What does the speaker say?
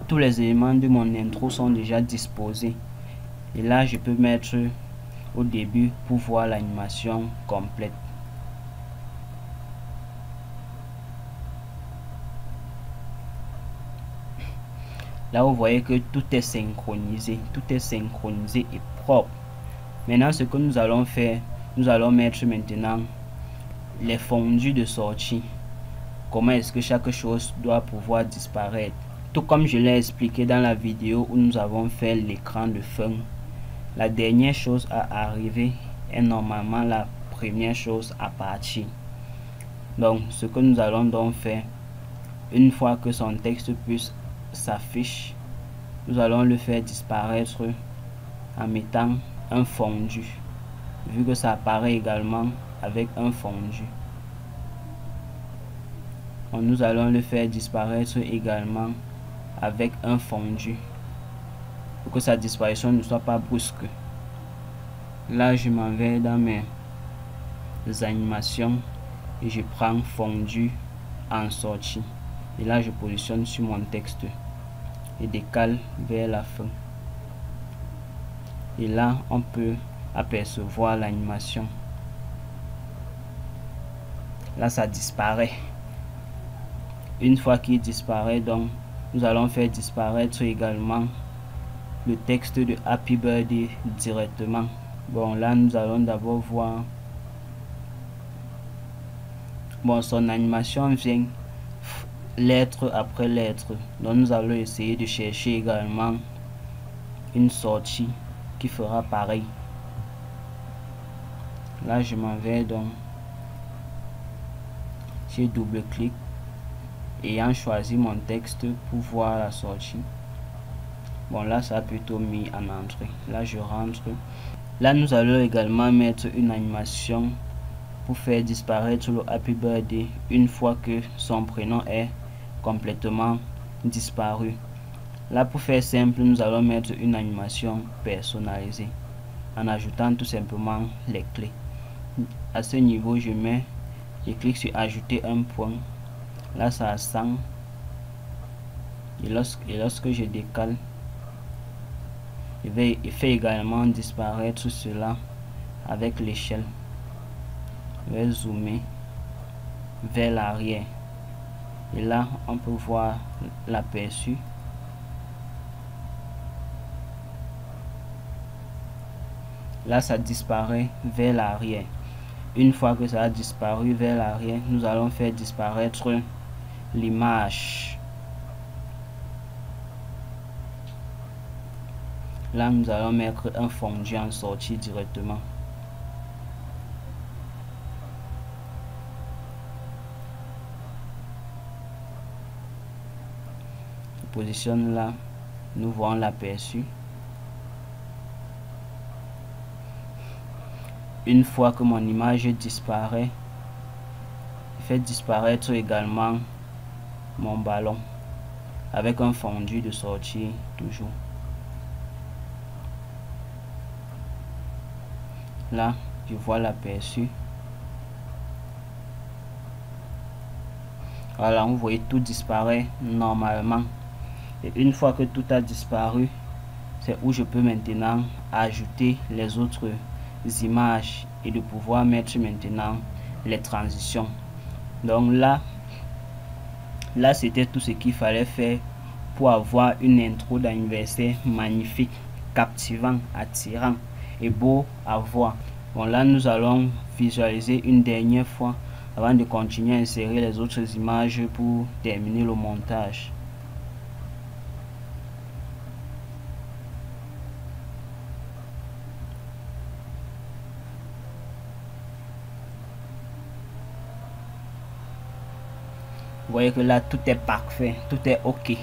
tous les éléments de mon intro sont déjà disposés. Et là, je peux mettre au début pour voir l'animation complète. Là, vous voyez que tout est synchronisé et propre. Maintenant, ce que nous allons faire, nous allons mettre maintenant les fondus de sortie. Comment est-ce que chaque chose doit pouvoir disparaître. Tout comme je l'ai expliqué dans la vidéo où nous avons fait l'écran de fin. La dernière chose à arriver est normalement la première chose à partir. Donc, ce que nous allons donc faire, une fois que son texte plus s'affiche, nous allons le faire disparaître en mettant un fondu, vu que ça apparaît également avec un fondu. Donc, nous allons le faire disparaître également avec un fondu pour que sa disparition ne soit pas brusque. Là, je m'en vais dans mes animations et je prends fondu en sortie. Et là, je positionne sur mon texte et décale vers la fin. Et là, on peut apercevoir l'animation. Là, ça disparaît. Une fois qu'il disparaît, donc, nous allons faire disparaître également le texte de Happy Birthday directement. Bon, là, nous allons d'abord voir. Bon, son animation vient lettre après lettre. Donc, nous allons essayer de chercher également une sortie qui fera pareil. Là, je m'en vais donc. J'ai double-clic ayant choisi mon texte pour voir la sortie. Bon, là, ça a plutôt mis en entrée. Là, je rentre. Là, nous allons également mettre une animation pour faire disparaître le Happy Birthday une fois que son prénom est complètement disparu. Là, pour faire simple, nous allons mettre une animation personnalisée en ajoutant tout simplement les clés. À ce niveau, je clique sur ajouter un point. Là, ça a 100. Et lorsque je décale, il fait également disparaître cela avec l'échelle. Je vais zoomer vers l'arrière. Et là, on peut voir l'aperçu. Là, ça disparaît vers l'arrière. Une fois que ça a disparu vers l'arrière, nous allons faire disparaître l'image. Là, nous allons mettre un fondu en sortie directement. Je positionne là, nous voyons l'aperçu. Une fois que mon image disparaît, je fais disparaître également mon ballon avec un fondu de sortie toujours. Là, je vois l'aperçu. Voilà, vous voyez, tout disparaît normalement. Et une fois que tout a disparu, c'est où je peux maintenant ajouter les autres images et de pouvoir mettre maintenant les transitions. Donc là c'était tout ce qu'il fallait faire pour avoir une intro d'anniversaire magnifique, captivant, attirant et beau à voir. Bon, là nous allons visualiser une dernière fois avant de continuer à insérer les autres images pour terminer le montage. Vous voyez que là tout est parfait, tout est ok.